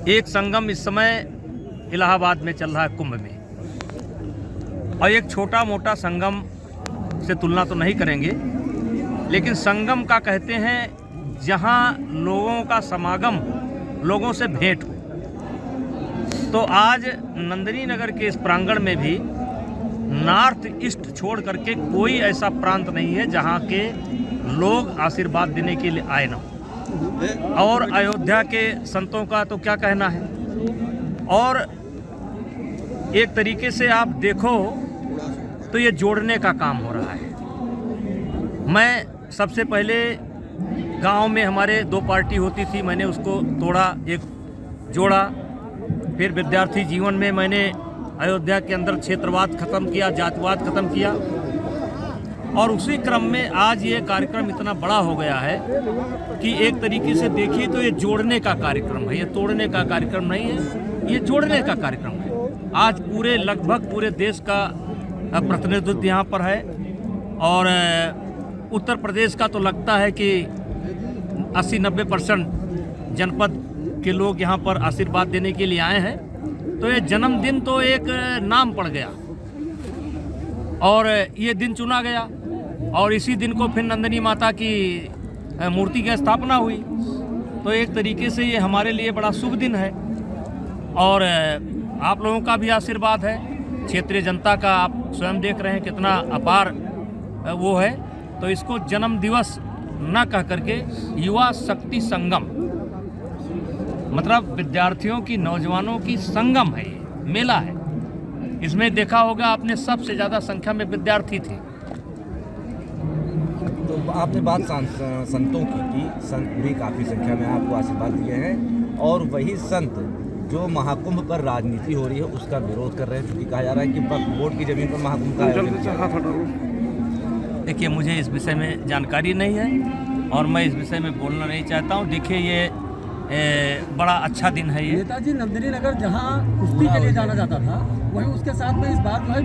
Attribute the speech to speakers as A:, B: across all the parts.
A: एक संगम इस समय इलाहाबाद में चल रहा है, कुंभ में, और एक छोटा मोटा संगम से तुलना तो नहीं करेंगे, लेकिन संगम का कहते हैं जहां लोगों का समागम, लोगों से भेंट हो। तो आज नंदिनी नगर के इस प्रांगण में भी नॉर्थ ईस्ट छोड़ करके कोई ऐसा प्रांत नहीं है जहां के लोग आशीर्वाद देने के लिए आए ना हो। और अयोध्या के संतों का तो क्या कहना है। और एक तरीके से आप देखो तो ये जोड़ने का काम हो रहा है। मैं सबसे पहले गांव में हमारे 2 पार्टी होती थी, मैंने उसको तोड़ा, एक जोड़ा। फिर विद्यार्थी जीवन में मैंने अयोध्या के अंदर क्षेत्रवाद खत्म किया, जातिवाद खत्म किया, और उसी क्रम में आज ये कार्यक्रम इतना बड़ा हो गया है कि एक तरीके से देखिए तो ये जोड़ने का कार्यक्रम है, ये तोड़ने का कार्यक्रम नहीं है, ये जोड़ने का कार्यक्रम है। आज पूरे लगभग पूरे देश का प्रतिनिधित्व यहाँ पर है, और उत्तर प्रदेश का तो लगता है कि 80-90% जनपद के लोग यहाँ पर आशीर्वाद देने के लिए आए हैं। तो ये जन्मदिन तो एक नाम पड़ गया और ये दिन चुना गया, और इसी दिन को फिर नंदिनी माता की मूर्ति की स्थापना हुई। तो एक तरीके से ये हमारे लिए बड़ा शुभ दिन है, और आप लोगों का भी आशीर्वाद है, क्षेत्रीय जनता का आप स्वयं देख रहे हैं कितना अपार वो है। तो इसको जन्म दिवस न कह करके युवा शक्ति संगम, मतलब विद्यार्थियों की, नौजवानों की संगम है, ये मेला है। इसमें देखा होगा आपने सबसे ज़्यादा संख्या में विद्यार्थी थे।
B: तो आपने बात संतों की संत भी काफ़ी संख्या में आपको आशीर्वाद दिए हैं, और वही संत जो महाकुंभ पर राजनीति हो रही है उसका विरोध कर रहे हैं, क्योंकि कहा जा रहा है कि बोर्ड की जमीन पर महाकुंभ का आयोजन किया जा रहा है।
A: देखिए, मुझे इस विषय में जानकारी नहीं है और मैं इस विषय में बोलना नहीं चाहता हूँ। देखिए, ये बड़ा अच्छा दिन है। ये
C: नेताजी नंदिनी नगर जहाँ कुश्ती के लिए जाना जाता था, वहीं उसके साथ में इस बार जो है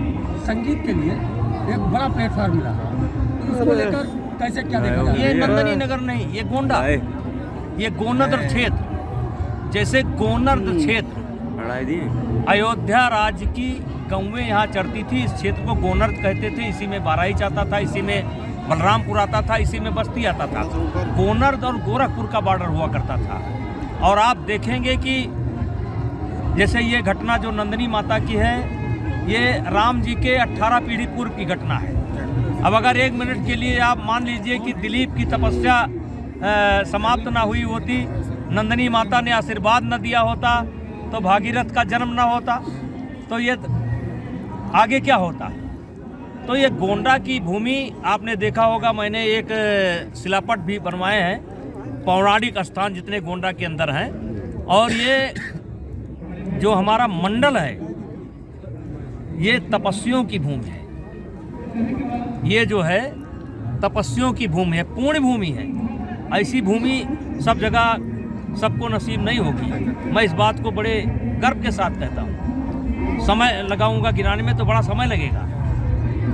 C: संगीत के लिए एक बड़ा प्लेटफॉर्म मिला। तो उसको लेकर कैसे क्या देखा जाए?
A: ये नंदिनी नगर नहीं, ये गोंडा, ये गोनद क्षेत्र, जैसे गोनद क्षेत्र अयोध्या राज्य की गौवें यहाँ चढ़ती थी, इस क्षेत्र को गोनर्द कहते थे। इसी में बाराइच आता था, इसी में बलरामपुर आता था, इसी में बस्ती आता था। गोनर्द और गोरखपुर का बॉर्डर हुआ करता था। और आप देखेंगे कि जैसे ये घटना जो नंदिनी माता की है, ये राम जी के 18 पीढ़ी पूर्व की घटना है। अब अगर 1 मिनट के लिए आप मान लीजिए कि दिलीप की तपस्या समाप्त ना हुई होती, नंदिनी माता ने आशीर्वाद न दिया होता, तो भागीरथ का जन्म न होता, तो ये आगे क्या होता। तो ये गोंडा की भूमि आपने देखा होगा, मैंने एक शिलापट भी बनवाए हैं, पौराणिक स्थान जितने गोंडा के अंदर हैं। और ये जो हमारा मंडल है, ये तपस्वियों की भूमि है। ये जो है तपस्वियों की भूमि है, पुण्य भूमि है। ऐसी भूमि सब जगह सबको नसीब नहीं होगी। मैं इस बात को बड़े गर्व के साथ कहता हूँ। समय लगाऊंगा गिनाने में तो बड़ा समय लगेगा,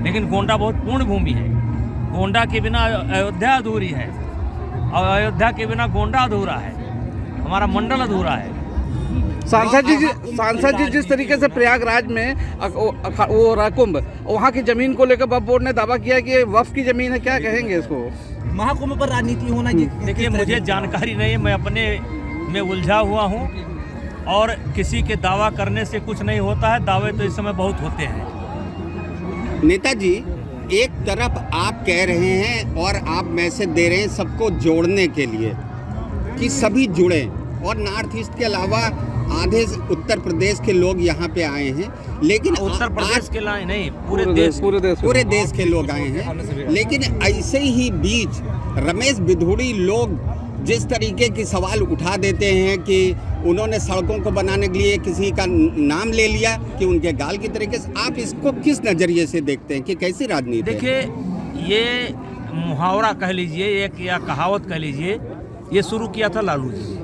A: लेकिन गोंडा बहुत पूर्ण भूमि है। गोंडा के बिना अयोध्या अधूरी है, और अयोध्या के बिना गोंडा अधूरा है, हमारा मंडल अधूरा है।
D: सांसद जी जिस तरीके से प्रयागराज में वो रहा कुंभ, वहाँ की जमीन को लेकर वक्फ बोर्ड ने दावा किया कि ये वक्फ की जमीन है, क्या कहेंगे इसको?
B: महाकुंभ पर राजनीति होना जी?
A: देखिए, मुझे जानकारी नहीं है, मैं अपने में उलझा हुआ हूँ, और किसी के दावा करने से कुछ नहीं होता है। दावे तो इस समय बहुत होते हैं।
E: नेताजी, एक तरफ आप कह रहे हैं और आप मैसेज दे रहे हैं सबको जोड़ने के लिए कि सभी जुड़ें, और नॉर्थ ईस्ट के अलावा आधे उत्तर प्रदेश के लोग यहाँ पे आए हैं, लेकिन
A: उत्तर प्रदेश के लाए नहीं, पूरे
E: देश के लोग आए हैं। लेकिन ऐसे ही बीच रमेश बिधूड़ी लोग जिस तरीके की सवाल उठा देते हैं कि उन्होंने सड़कों को बनाने के लिए किसी का नाम ले लिया कि उनके गाल की तरीके से, आप इसको किस नज़रिए से देखते हैं कि कैसी राजनीति?
A: देखिए, ये मुहावरा कह लीजिए, एक या कहावत कह लीजिए, ये शुरू किया था लालू जी,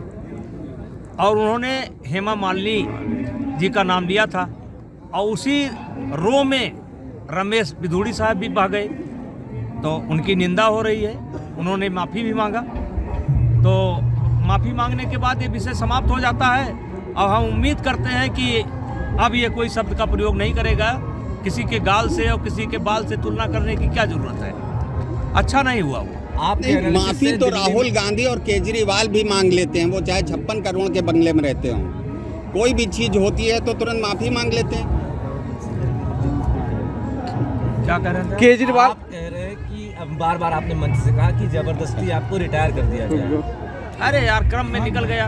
A: और उन्होंने हेमा मालिनी जी का नाम लिया था, और उसी रो में रमेश बिधूड़ी साहब भी बह गए। तो उनकी निंदा हो रही है, उन्होंने माफ़ी भी मांगा। तो माफ़ी मांगने के बाद ये विषय समाप्त हो जाता है, और हम उम्मीद करते हैं कि अब ये कोई शब्द का प्रयोग नहीं करेगा। किसी के गाल से और किसी के बाल से तुलना करने की क्या जरूरत है, अच्छा नहीं हुआ वो।
B: आप
E: माफी तो राहुल गांधी और केजरीवाल भी मांग लेते हैं, वो चाहे 56 करोड़ के बंगले में रहते हों। कोई भी चीज होती है तो तुरंत माफी मांग लेते हैं।
A: क्या कह रहे हैं
D: केजरीवाल
B: आप कह रहे हैं कि अब बार बार आपने मंच से कहा कि जबरदस्ती आपको रिटायर कर दिया गया।
A: अरे यार क्रम में निकल गया,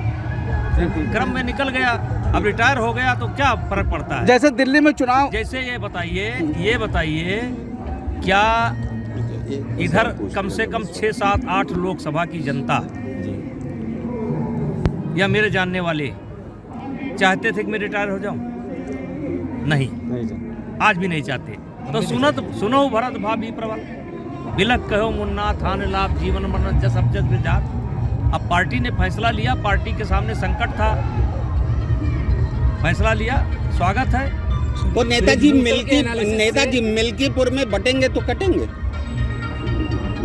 A: क्रम में निकल गया, अब रिटायर हो गया तो क्या फर्क पड़ता है।
D: जैसे दिल्ली में चुनाव,
A: जैसे ये बताइए क्या इधर कम से कम 6, 7, 8 लोकसभा की जनता या मेरे जानने वाले चाहते थे कि मैं रिटायर हो जाऊं? नहीं, आज भी नहीं चाहते। तो सुनो भरत भाभी प्रबल बिलक कहो मुन्ना थान लाभ जीवन मरण जस अब जस विजात। अब पार्टी ने फैसला लिया, पार्टी के सामने संकट था, फैसला लिया, स्वागत है।
E: तो नेताजी मिल्कीपुर में बटेंगे तो कटेंगे।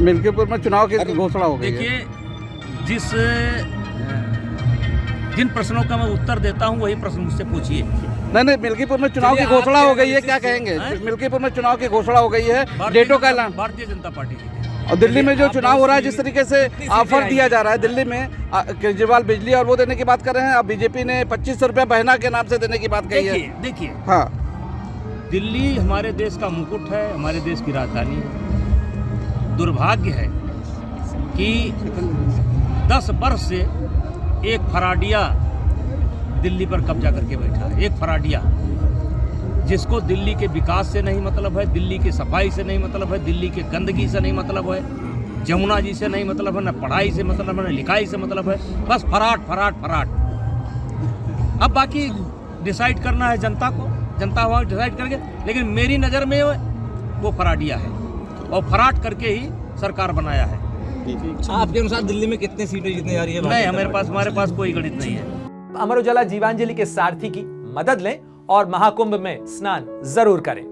D: मिल्कीपुर में चुनाव की घोषणा हो गई है।
A: देखिए, जिन प्रश्नों का मैं उत्तर देता हूं वही प्रश्न मुझसे पूछिए।
D: नहीं, मिल्कीपुर में चुनाव की घोषणा हो गई है, क्या कहेंगे? मिल्कीपुर में चुनाव की घोषणा हो गई है, डेटों का ऐलान।
A: भारतीय जनता पार्टी जीती।
D: और दिल्ली में जो चुनाव हो रहा है, जिस तरीके से ऑफर दिया जा रहा है दिल्ली में, केजरीवाल बिजली और वो देने की बात कर रहे हैं, अब बीजेपी ने 2500 रुपया बहना के नाम से देने की बात कही है।
A: देखिए,
D: हाँ,
A: दिल्ली हमारे देश का मुकुट है, हमारे देश की राजधानी है। दुर्भाग्य है कि 10 वर्ष से एक फराडिया दिल्ली पर कब्जा करके बैठा है। एक फराडिया जिसको दिल्ली के विकास से नहीं मतलब है, दिल्ली की सफाई से नहीं मतलब है, दिल्ली के गंदगी से नहीं मतलब है, जमुना जी से नहीं मतलब है, न पढ़ाई से मतलब है, न लिखाई से मतलब है, बस फराट फराट फराट। अब बाकी डिसाइड करना है जनता को, जनता वहाँ डिसाइड करके, लेकिन मेरी नज़र में वो फराडिया है और फराट करके ही सरकार बनाया है।
B: आपके अनुसार दिल्ली में कितनी सीटें जीतने जा रही है?
A: नहीं, हमारे पास कोई गणित नहीं है।
F: अमर उजाला जीवांजलि के सारथी की मदद लें और महाकुंभ में स्नान जरूर करें।